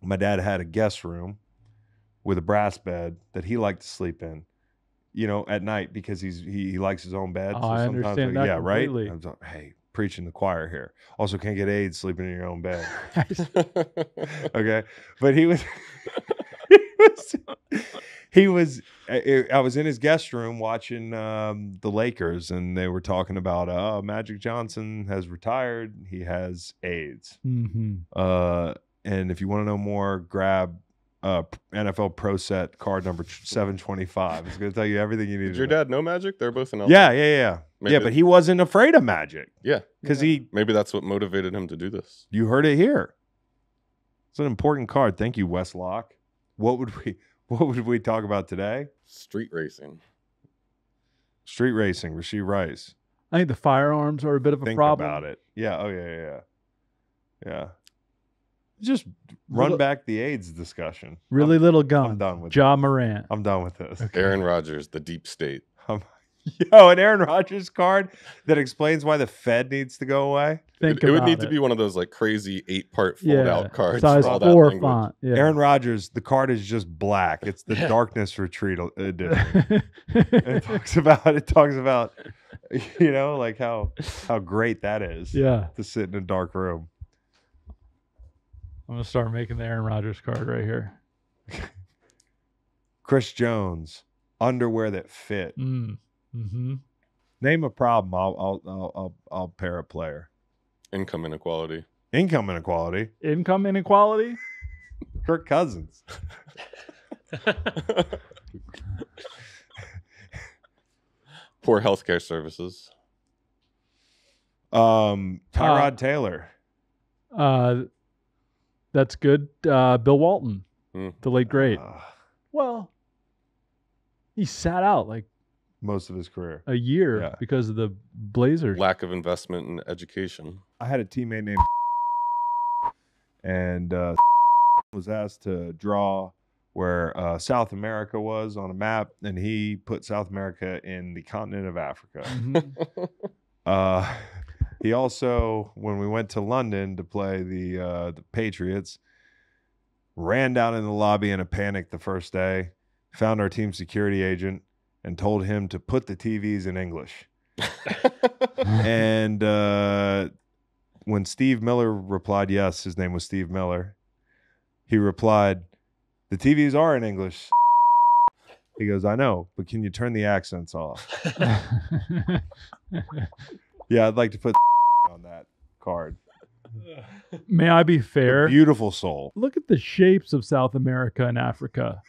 S1: My dad had a guest room with a brass bed that he liked to sleep in, at night because he likes his own bed.
S2: Oh, I understand that completely.
S1: Right? I was like, hey, preaching the choir here. Also, can't get AIDS sleeping in your own bed. Okay, but he was. I was in his guest room watching the Lakers, and they were talking about Magic Johnson has retired. He has AIDS.
S2: Mm-hmm.
S1: And if you want to know more, grab NFL Pro Set card number 725. It's going to tell you everything you need.
S3: Did your dad know Magic? They're both in LA.
S1: Yeah. Yeah, but he wasn't afraid of Magic.
S3: Yeah.
S1: Because
S3: maybe that's what motivated him to do this.
S1: You heard it here. It's an important card. Thank you, Westlock. What would we talk about today?
S3: Street racing.
S1: Rasheed Rice.
S2: I think the firearms are a bit of a problem.
S1: Think about it. Yeah. Oh, yeah. Just run back the AIDS discussion.
S2: Really little guns.
S1: I'm done with
S2: Ja Morant.
S1: I'm done with this.
S2: Okay.
S3: Aaron Rodgers, the deep state.
S1: An Aaron Rodgers card that explains why the Fed needs to go away.
S3: It would need to be one of those like crazy 8-part fold-out cards.
S2: Size 4 font. Yeah.
S1: Aaron Rodgers, the card is just black. It's the Darkness Retreat edition. It talks about like how great that is.
S2: Yeah.
S1: To sit in a dark room.
S2: I'm going to start making the Aaron Rodgers card right here.
S1: Chris Jones, underwear that fit.
S2: Mm-hmm.
S1: Name a problem. I'll pair a player.
S3: Income inequality.
S2: Income inequality?
S1: Kirk Cousins.
S3: Poor healthcare services.
S1: Tyrod Taylor.
S2: That's good. Bill Walton, the late great. Well, he sat out like
S1: most of his career,
S2: a year because of the Blazers.
S3: Lack of investment in education.
S1: I had a teammate named and was asked to draw where South America was on a map, and he put South America in the continent of Africa.
S2: Mm-hmm.
S1: He also, when we went to London to play the Patriots, ran down in the lobby in a panic the first day, found our team security agent, and told him to put the TVs in English. And when Steve Miller replied, yes, his name was Steve Miller, he replied, the TVs are in English. He goes, I know, but can you turn the accents off? Yeah, I'd like to put on that card.
S2: May I be fair?
S1: A beautiful soul.
S2: Look at the shapes of South America and Africa.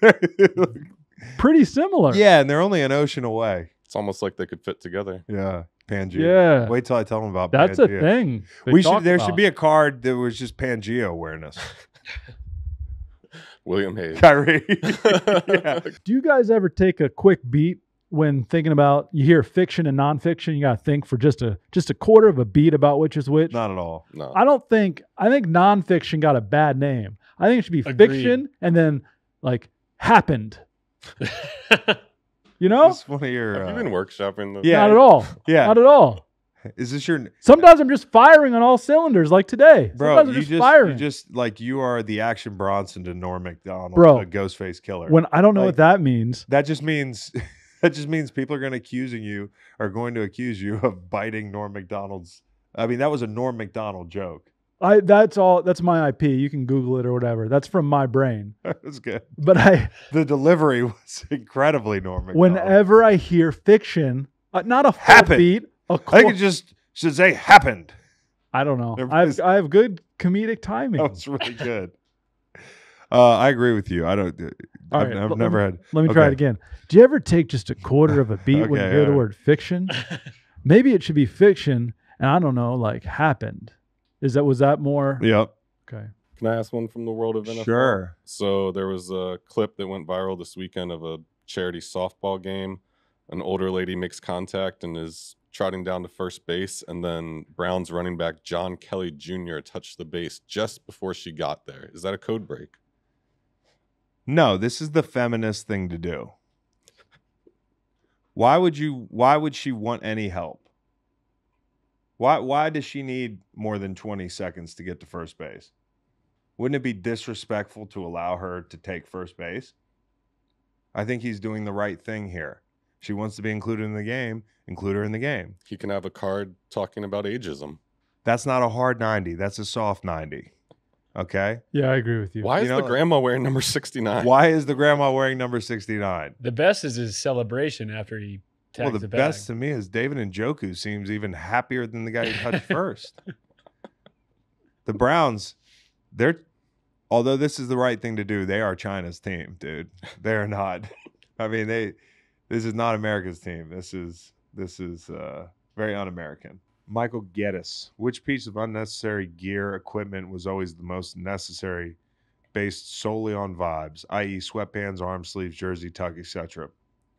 S2: Pretty similar.
S1: Yeah, and they're only an ocean away.
S3: It's almost like they could fit together.
S1: Yeah, Pangea.
S2: Yeah.
S1: Wait till I tell them about
S2: That's
S1: Pangea.
S2: A thing.
S1: There should be a card that was just Pangea awareness.
S3: William Hayes.
S1: Kyrie. Yeah.
S2: Do you guys ever take a quick beat when thinking about, you hear fiction and nonfiction? You got to think for just a quarter of a beat about which is which.
S1: Not at all.
S3: No.
S2: I think nonfiction got a bad name. I think it should be
S4: Agreed.
S2: fiction and then like happened. You know?
S1: This one of your,
S3: Have you been workshopping? The...
S1: Yeah.
S2: Not at all.
S1: Yeah.
S2: Not at all.
S1: Is this your
S2: Sometimes I'm just firing on all cylinders, like today.
S1: bro?
S2: Sometimes I'm
S1: You
S2: firing.
S1: just like you are the Action Bronson to Norm Macdonald,
S2: Bro.
S1: a Ghostface killer.
S2: When I don't know
S1: Like-
S2: what that means.
S1: That just means people are going to accuse you of biting Norm Macdonald's. I mean, that was a Norm Macdonald joke.
S2: That's my IP. You can Google it or whatever. That's from my brain.
S1: That's good.
S2: But
S1: The delivery was incredibly Norm Macdonald.
S2: whenever I hear fiction, not a full
S1: Happened.
S2: beat, a
S1: I think
S2: quarter.
S1: it just should say happened.
S2: I don't know.
S1: Everybody's-
S2: I have good comedic timing.
S1: That was really good. I agree with you. I don't.
S2: All
S1: I've,
S2: right,
S1: I've
S2: let
S1: never
S2: me-
S1: had.
S2: Let me try
S1: okay.
S2: it again. Do you ever take just a quarter of a beat when you
S1: Okay,
S2: hear the
S1: all right.
S2: word fiction? Maybe it should be fiction, and I don't know, like happened. Was that more?
S1: Yep.
S2: Okay.
S3: Can I ask one from the world of NFL?
S1: Sure.
S3: So there was a clip that went viral this weekend of a charity softball game. An older lady makes contact and is trotting down to first base, and then Browns running back John Kelly Jr. touched the base just before she got there. Is that a code break?
S1: No, this is the feminist thing to do. Why would she want any help? Why does she need more than 20 seconds to get to first base? Wouldn't it be disrespectful to allow her to take first base? I think he's doing the right thing here. She wants to be included in the game, include her in the game.
S3: He can have a card talking about ageism.
S1: That's not a hard 90. That's a soft 90. Okay?
S2: Yeah, I agree with you.
S3: Why is
S1: know,
S3: the grandma wearing number 69?
S1: Why is the grandma wearing number 69?
S4: The best is his celebration after he tags
S1: Well, the
S4: bag.
S1: best to me is David Njoku seems even happier than the guy who touched first. The Browns, although this is the right thing to do, they are China's team, dude. They are not. I mean, this is not America's team. This is very un-American. Michael Geddes, which piece of unnecessary gear equipment was always the most necessary, based solely on vibes, i.e., sweatpants, arm sleeves, jersey tuck, etc.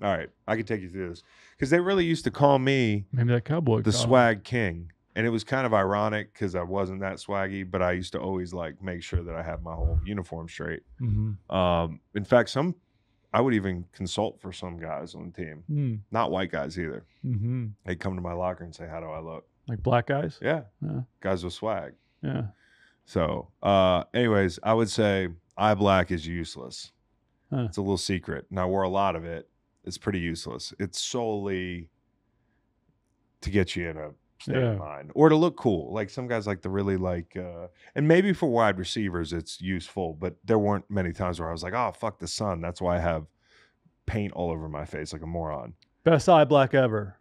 S1: All right, I can take you through this because they really used to call me
S2: Maybe that cowboy.
S1: the
S2: collar.
S1: swag king, and it was kind of ironic because I wasn't that swaggy, but I used to always like make sure that I had my whole uniform straight.
S2: Mhm.
S1: In fact, I would even consult for some guys on the team,
S2: Mm.
S1: not white guys either.
S2: Mm-hmm.
S1: They'd come to my locker and say, "How do I look?"
S2: Like black guys.
S1: Yeah,
S2: Yeah.
S1: guys with swag.
S2: Yeah.
S1: So, anyways, I would say eye black is useless.
S2: Huh.
S1: It's a little secret, and I wore a lot of it. It's pretty useless. It's solely to get you in a state
S2: Yeah.
S1: of mind or to look cool. Like some guys like to really like, and maybe for wide receivers it's useful, but there weren't many times where I was like, oh, fuck the sun. That's why I have paint all over my face like a moron.
S2: Best eye black ever.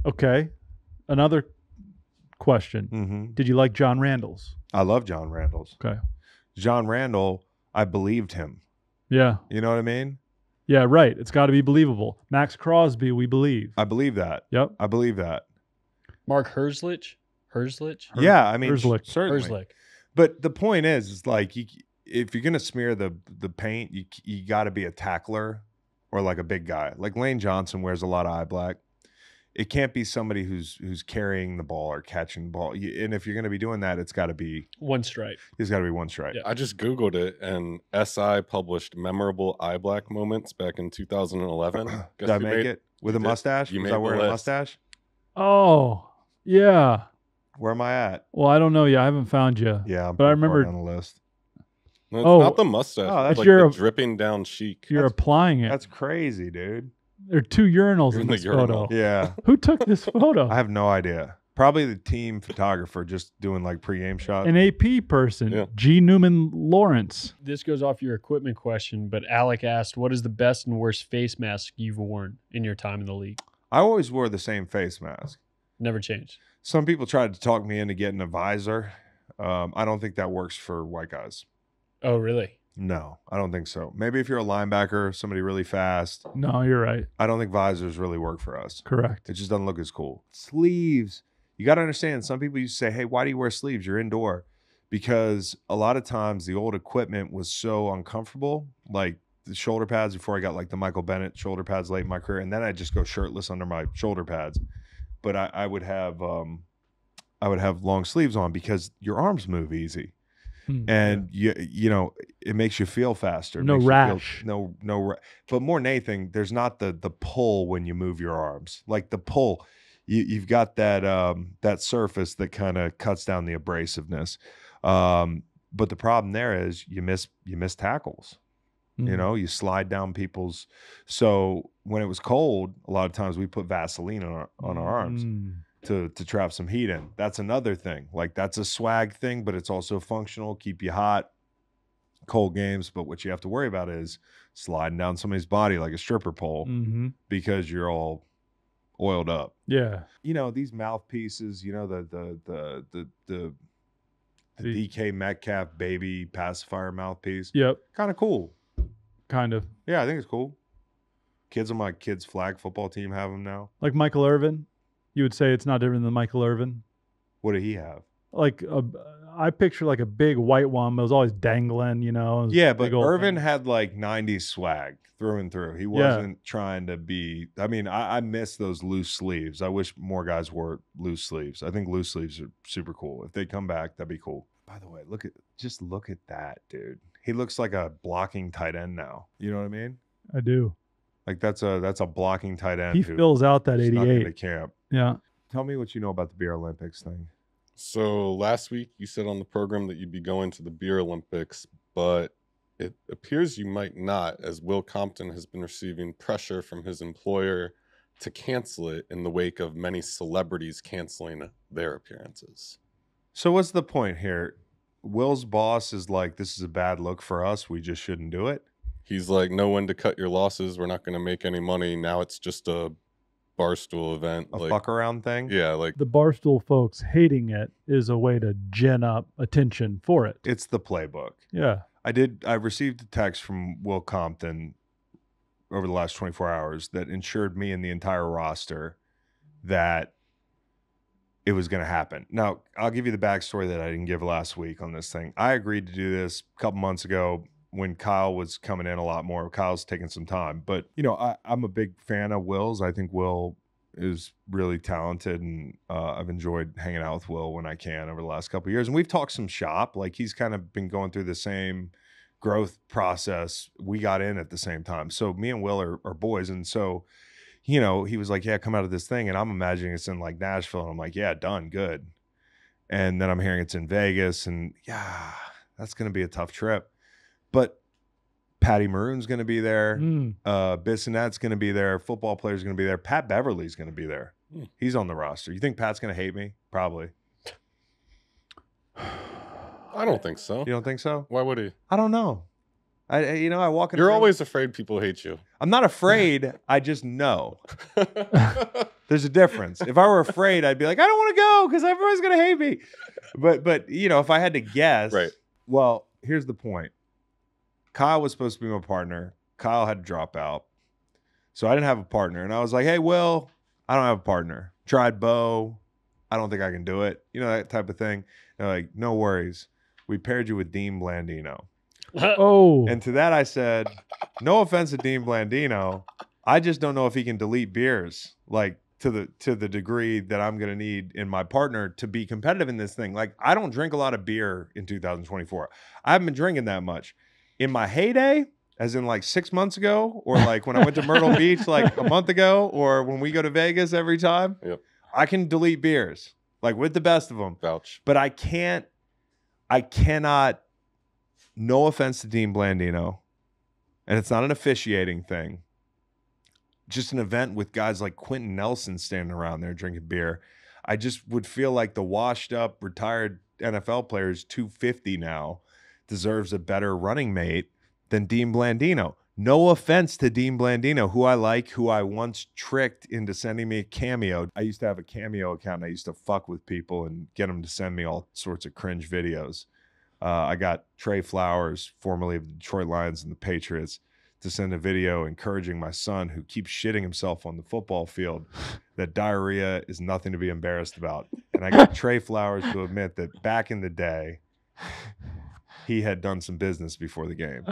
S2: Okay. Another question.
S1: mhm.
S2: Did you like John Randall's?
S1: I love John Randall's.
S2: Okay.
S1: John Randall, I believed him.
S2: Yeah.
S1: You know what I mean?
S2: Yeah, right. It's got to be believable. Max Crosby, we believe.
S1: I believe that.
S2: Yep.
S1: I believe that.
S4: Mark Herzlich?
S1: Yeah, I mean,
S2: Herzlich.
S1: certainly.
S4: Herzlich.
S1: But the point is like, if you're gonna smear the paint, you got to be a tackler or like a big guy. Like Lane Johnson wears a lot of eye black. It can't be somebody who's carrying the ball or catching the ball. And if you're gonna be doing that, it's got to be
S4: One stripe.
S1: It's got to be one stripe.
S4: Yeah.
S3: I just Googled it, and SI published memorable eye black moments back in 2011. Guess
S1: Did I
S3: who
S1: make
S3: made-
S1: it with a
S3: you did.
S1: mustache?
S3: You
S1: Was
S3: made
S1: I
S3: the
S1: wearing a
S3: list.
S1: mustache?
S2: Oh, yeah.
S1: Where am I at?
S2: Well, I don't know. Yeah, I haven't found you.
S1: Yeah, I'm
S2: But I
S1: pretty far
S2: remember-
S1: down the list.
S3: No, it's
S2: Oh.
S3: not the mustache.
S1: Oh,
S3: it's
S1: that's
S3: like
S2: your-
S3: the dripping down cheek.
S2: You're applying it.
S1: That's crazy, dude.
S2: There are two urinals
S3: You're
S2: in
S3: in the
S2: this
S3: urinal.
S2: photo.
S1: Yeah,
S2: Who took this photo?
S1: I have no idea. Probably the team photographer just doing like pregame shots.
S2: An AP person,
S3: Yeah.
S2: G. Newman Lawrence.
S4: This goes off your equipment question, but Alec asked, what is the best and worst face mask you've worn in your time in the league?
S1: I always wore the same face mask.
S4: Never changed.
S1: Some people tried to talk me into getting a visor. I don't think that works for white guys.
S4: Oh, really?
S1: No, I don't think so. Maybe if you're a linebacker, somebody really fast.
S2: No, you're right.
S1: I don't think visors really work for us.
S2: Correct.
S1: It just doesn't look as cool. Sleeves. You got to understand, some people used to say, hey, why do you wear sleeves? You're indoor. because a lot of times the old equipment was so uncomfortable, like the shoulder pads before I got like the Michael Bennett shoulder pads late in my career, and then I'd just go shirtless under my shoulder pads. But I would have long sleeves on because your arms move easy. And you know, it makes you feel faster.
S2: No rash.
S1: But more than anything, there's not the pull when you move your arms. Like the pull, you've got that surface that kind of cuts down the abrasiveness. But the problem there is you miss tackles. You know, you slide down people's. So when it was cold, a lot of times we put Vaseline on our arms to trap some heat in. That's another thing. Like that's a swag thing, but it's also functional, keep you hot, cold games. But what you have to worry about is sliding down somebody's body like a stripper pole because you're all oiled up.
S2: Yeah.
S1: You know, these mouthpieces, you know, the DK Metcalf baby pacifier mouthpiece.
S2: Yep.
S1: Kind of cool.
S2: Kind of.
S1: Yeah, I think it's cool. Kids on my kids' flag football team have them now.
S2: Like Michael Irvin. You would say it's not different than Michael Irvin?
S1: What did he have?
S2: Like I picture like a big white one, but it was always dangling, you know.
S1: Yeah, but Irvin had like 90s swag through and through. He wasn't trying to be. I mean, I miss those loose sleeves. I wish more guys wore loose sleeves. I think loose sleeves are super cool. If they come back, that'd be cool. By the way, look at that, dude. He looks like a blocking tight end now. You know what I mean?
S2: I do.
S1: Like that's a blocking tight end.
S2: He fills out that
S1: snuck
S2: 88
S1: into camp.
S2: Yeah.
S1: Tell me what you know about the Beer Olympics thing.
S3: So last week you said on the program that you'd be going to the Beer Olympics, but it appears you might not, as Will Compton has been receiving pressure from his employer to cancel it in the wake of many celebrities canceling their appearances.
S1: So what's the point here? Will's boss is like, this is a bad look for us. We just shouldn't do it.
S3: He's like, know when to cut your losses. We're not going to make any money. Now it's just a Barstool event.
S1: A fuck around thing?
S3: Yeah, like
S2: the Barstool folks hating it is a way to gin up attention for it.
S1: It's the playbook.
S2: Yeah.
S1: I received a text from Will Compton over the last 24 hours that ensured me and the entire roster that it was going to happen. Now, I'll give you the backstory that I didn't give last week on this thing. I agreed to do this a couple months ago when Kyle was coming in a lot more. Kyle's taking some time. But, you know, I'm a big fan of Will's. I think Will is really talented, and I've enjoyed hanging out with Will when I can over the last couple of years. And we've talked some shop. Like, he's kind of been going through the same growth process. We got in at the same time. So me and Will are boys. And so, you know, he was like, yeah, come out of this thing. And I'm imagining it's in like Nashville. And I'm like, yeah, done. Good. And then I'm hearing it's in Vegas. And yeah, that's going to be a tough trip. But Patty Maroon's going to be there. Bissonet's going to be there. Football players going to be there. Pat Beverly's going to be there. He's on the roster. You think Pat's going to hate me? Probably.
S3: I don't think so.
S1: You don't think so?
S3: Why would he?
S1: I don't know. I walk in.
S3: You're always afraid people hate you.
S1: I'm not afraid. I just know. There's a difference. If I were afraid, I'd be like, I don't want to go because everyone's going to hate me. But you know, if I had to guess,
S3: right.
S1: Well, here's the point. Kyle was supposed to be my partner. Kyle had to drop out. So I didn't have a partner. And I was like, hey, Will, I don't have a partner. Tried Bo. I don't think I can do it. You know, that type of thing. They're like, no worries. We paired you with Dean Blandino.
S2: Oh.
S1: And to that I said, no offense to Dean Blandino. I just don't know if he can delete beers like to the degree that I'm going to need in my partner to be competitive in this thing. Like, I don't drink a lot of beer in 2024. I haven't been drinking that much. In my heyday, as in like 6 months ago, or like when I went to Myrtle Beach like a month ago, or when we go to Vegas every time, I can delete beers like with the best of them.
S3: Vouch.
S1: But I cannot, no offense to Dean Blandino, and it's not an officiating thing, just an event with guys like Quentin Nelson standing around there drinking beer. I just would feel like the washed up, retired NFL player is 250 now, deserves a better running mate than Dean Blandino. No offense to Dean Blandino, who I like, who I once tricked into sending me a Cameo. I used to have a Cameo account, and I used to fuck with people and get them to send me all sorts of cringe videos. I got Trey Flowers, formerly of the Detroit Lions and the Patriots, to send a video encouraging my son, who keeps shitting himself on the football field, that diarrhea is nothing to be embarrassed about. And I got Trey Flowers to admit that back in the day, he had done some business before the game.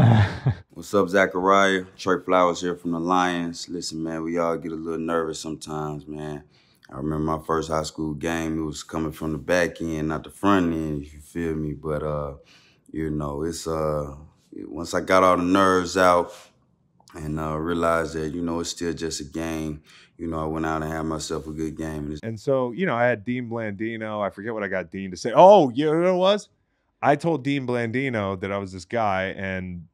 S5: What's up, Zachariah? Trey Flowers here from the Lions. Listen, man, we all get a little nervous sometimes, man. I remember my first high school game, it was coming from the back end, not the front end, if you feel me. But, you know, it's once I got all the nerves out and realized that, you know, it's still just a game, you know, I went out and had myself a good game.
S1: And so, you know, I had Dean Blandino. I forget what I got Dean to say. Oh, you know what it was? I told Dean Blandino that I was this guy, and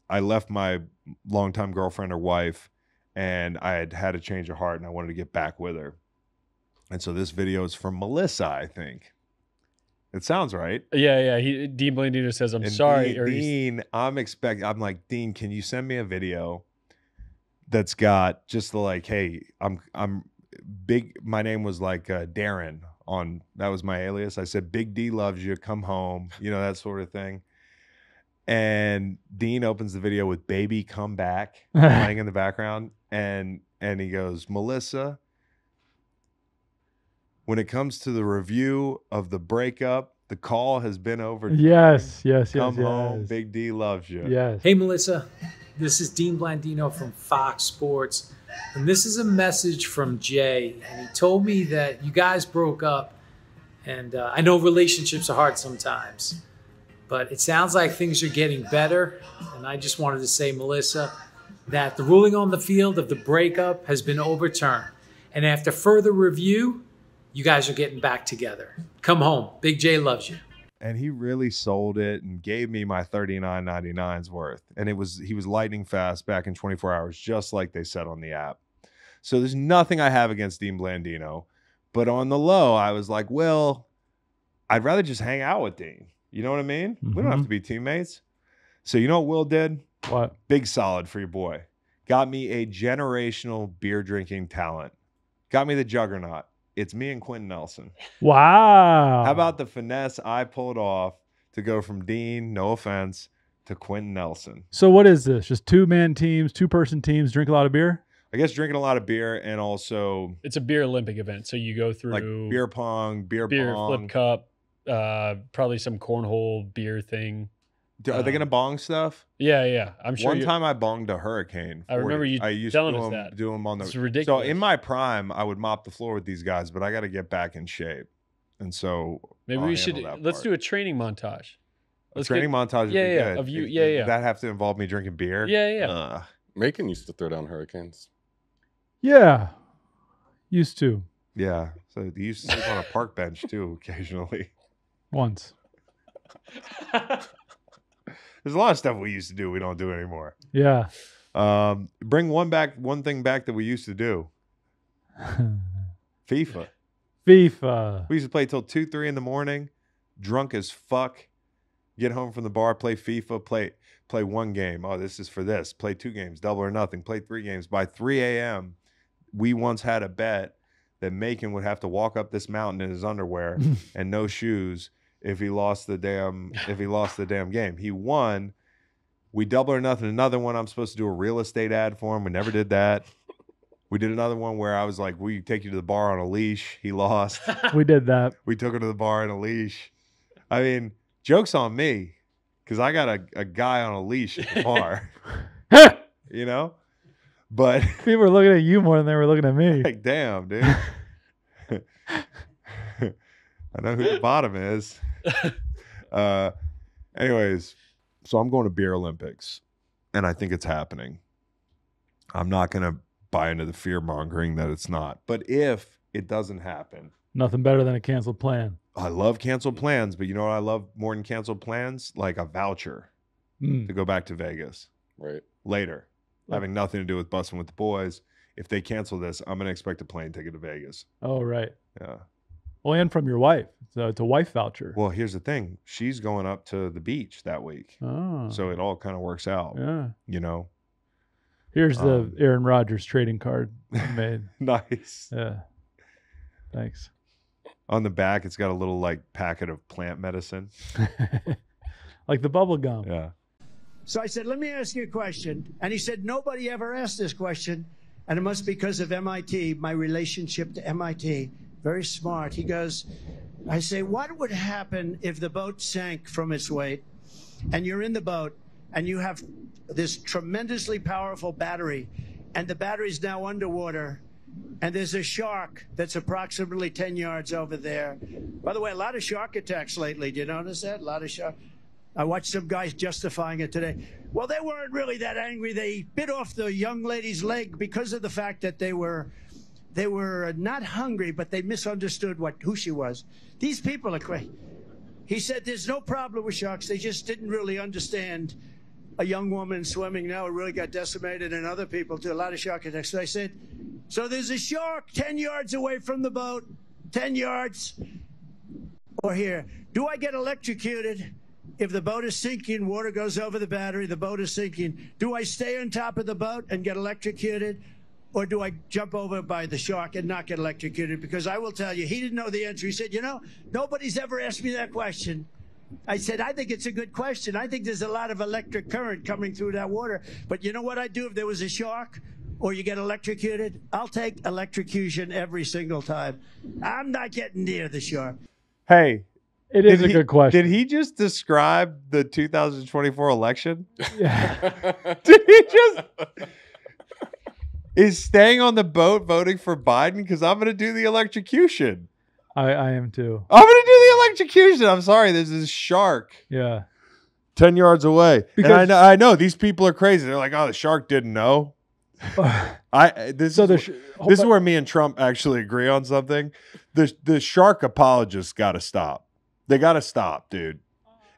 S1: I left my longtime girlfriend or wife, and I had a change of heart, and I wanted to get back with her. And so this video is from Melissa, I think. It sounds right.
S4: Yeah. Dean Blandino says, "I'm sorry."
S1: Dean, I'm like, Dean, can you send me a video that's got just like, hey, I'm big. My name was like Darren on, that was my alias. I said, Big D loves you, come home, you know, that sort of thing. And Dean opens the video with Baby Come Back playing in the background. And he goes, Melissa, when it comes to the review of the breakup, the call has been over.
S2: Yes.
S1: Come home, Big D loves you.
S2: Yes.
S6: Hey, Melissa, this is Dean Blandino from Fox Sports. And this is a message from Jay. And he told me that you guys broke up. And I know relationships are hard sometimes. But it sounds like things are getting better. And I just wanted to say, Melissa, that the ruling on the field of the breakup has been overturned. And after further review, you guys are getting back together. Come home. Big J loves you.
S1: And he really sold it and gave me my $39.99's worth. And he was lightning fast back in 24 hours, just like they said on the app. So there's nothing I have against Dean Blandino. But on the low, I was like, well, I'd rather just hang out with Dean. You know what I mean?
S2: Mm-hmm.
S1: We don't have to be teammates. So you know what Will did?
S2: What?
S1: Big solid for your boy. Got me a generational beer drinking talent. Got me the juggernaut. It's me and Quentin Nelson.
S2: Wow.
S1: How about the finesse I pulled off to go from Dean, no offense, to Quentin Nelson?
S2: So what is this? Just two-man teams, two-person teams, drink a lot of beer?
S1: I guess drinking a lot of beer, and also
S4: It's a beer Olympic event. So you go through
S1: like beer pong, beer bong.
S4: flip cup, probably some cornhole beer thing.
S1: Are they going to bong stuff?
S4: Yeah. I'm sure.
S1: One time I bonged a hurricane.
S4: I remember you telling us that.
S1: Do them on the.
S4: It's ridiculous.
S1: So in my prime, I would mop the floor with these guys, but I got to get back in shape, and so
S4: Maybe
S1: I'll
S4: we should
S1: handle that
S4: let's
S1: part.
S4: do a training montage.
S1: Training montage. Would be good.
S4: Of you.
S1: Does that have to involve me drinking beer?
S4: Yeah.
S3: Macon used to throw down hurricanes.
S2: Yeah. Used to.
S1: Yeah. So they used to sleep on a park bench too, occasionally.
S2: Once.
S1: There's a lot of stuff we used to do we don't do anymore.
S2: Yeah.
S1: Bring one thing back that we used to do. FIFA. We used to play till 2, 3 in the morning, drunk as fuck. Get home from the bar, play FIFA, play one game. Oh, this is for this. Play 2 games, double or nothing. Play 3 games. By 3 a.m., we once had a bet that Macon would have to walk up this mountain in his underwear and no shoes if he lost the damn game. He won. We double or nothing. Another one, I'm supposed to do a real estate ad for him. We never did that. We did another one where I was like, we take you to the bar on a leash. He lost.
S2: We did that.
S1: We took him to the bar on a leash. I mean, joke's on me because I got a guy on a leash at the bar. You know? But
S2: people were looking at you more than they were looking at me.
S1: like, damn, dude. I know who the bottom is. Anyways, so I'm going to Beer Olympics, and I think it's happening. I'm not going to buy into the fear mongering that it's not. But if it doesn't happen,
S2: Nothing better than a canceled plan.
S1: I love canceled plans, but you know what I love more than canceled plans? Like a voucher to go back to Vegas
S3: Right.
S1: later, having nothing to do with busting with the boys. If they cancel this, I'm going to expect a plane ticket to Vegas.
S2: Oh, right.
S1: Yeah.
S2: Well, and from your wife. So it's a wife voucher.
S1: Well, here's the thing. She's going up to the beach that week.
S2: Oh.
S1: So it all kind of works out,
S2: Yeah.
S1: you know?
S2: Here's the Aaron Rodgers trading card I made.
S1: Nice.
S2: Yeah. Thanks.
S1: On the back, it's got a little like packet of plant medicine.
S2: Like the bubble gum.
S1: Yeah.
S7: So I said, let me ask you a question. And he said, nobody ever asked this question. And it must be because of MIT, my relationship to MIT. Very smart. He goes, I say, what would happen if the boat sank from its weight? and you're in the boat, and you have this tremendously powerful battery, and the battery's now underwater, and there's a shark that's approximately 10 yards over there. By the way, a lot of shark attacks lately. Do you notice that? A lot of shark. I watched some guys justifying it today. Well, they weren't really that angry. They bit off the young lady's leg because of the fact that they were not hungry, but they misunderstood who she was. These people are crazy. He said there's no problem with sharks. They just didn't really understand a young woman swimming now. It really got decimated, and other people too. A lot of shark attacks. So I said, so there's a shark 10 yards away from the boat, 10 yards, or here. Do I get electrocuted? If the boat is sinking, water goes over the battery, the boat is sinking. Do I stay on top of the boat and get electrocuted? Or do I jump over by the shark and not get electrocuted? Because I will tell you, he didn't know the answer. He said, nobody's ever asked me that question. I said, I think it's a good question. I think there's a lot of electric current coming through that water. But you know what I'd do if there was a shark or you get electrocuted? I'll take electrocution every single time. I'm not getting near the shark.
S1: Hey.
S2: It is a good question.
S1: Did he just describe the 2024 election?
S2: Yeah.
S1: Did he just... Is staying on the boat voting for Biden? Because I'm going to do the electrocution.
S2: I am too.
S1: I'm going to do the electrocution. I'm sorry. There's this shark.
S2: Yeah.
S1: 10 yards away.
S2: Because
S1: and I know these people are crazy. They're like, oh, the shark didn't know. This is where me and Trump actually agree on something. The shark apologists got to stop. They got to stop, dude.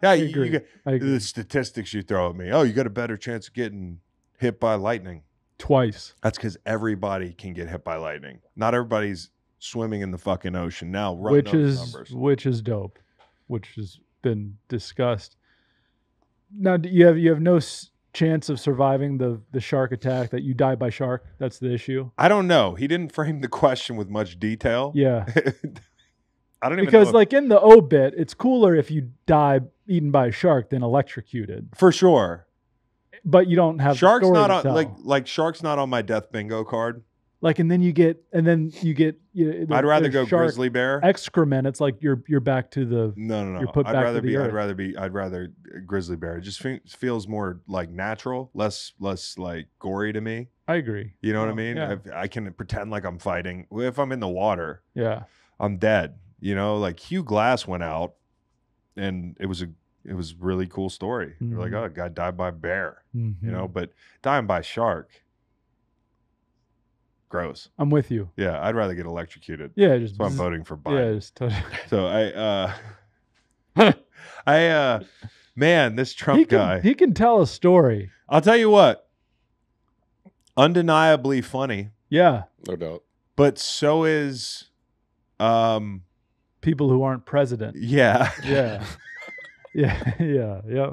S1: Yeah,
S2: I agree.
S1: The statistics you throw at me. Oh, you got a better chance of getting hit by lightning.
S2: Twice.
S1: That's because everybody can get hit by lightning. Not everybody's swimming in the fucking ocean now. Run those numbers.
S2: Which is dope, which has been discussed. Now, you have no chance of surviving the shark attack, that you die by shark. That's the issue.
S1: I don't know. He didn't frame the question with much detail.
S2: Yeah.
S1: I don't even
S2: because
S1: know
S2: like in the obit, it's cooler if you die eaten by a shark than electrocuted.
S1: For sure.
S2: But you don't have
S1: sharks
S2: the story
S1: not
S2: to
S1: on
S2: tell.
S1: like sharks not on my death bingo card.
S2: Like and then you get
S1: I'd rather go grizzly bear.
S2: Excrement. It's like you're back to the
S1: No.
S2: You're put
S1: I'd
S2: back
S1: rather
S2: to the earth.
S1: I'd rather grizzly bear. It just feels more like natural, less like gory to me.
S2: I agree.
S1: You know what I mean?
S2: Yeah.
S1: I can pretend like I'm fighting. If I'm in the water,
S2: Yeah.
S1: I'm dead. You know, like Hugh Glass went out, and it was a really cool story. You're like, oh, a guy died by a bear, you know, but dying by a shark, gross.
S2: I'm with you.
S1: Yeah, I'd rather get electrocuted.
S2: Yeah, just
S1: so I'm voting for Biden.
S2: Yeah, just totally.
S1: So man, this Trump guy.
S2: He can tell a story.
S1: I'll tell you what, undeniably funny.
S2: Yeah,
S3: no doubt.
S1: But so is,
S2: people who aren't president.
S1: Yeah.
S2: Yeah. Yeah. Yeah.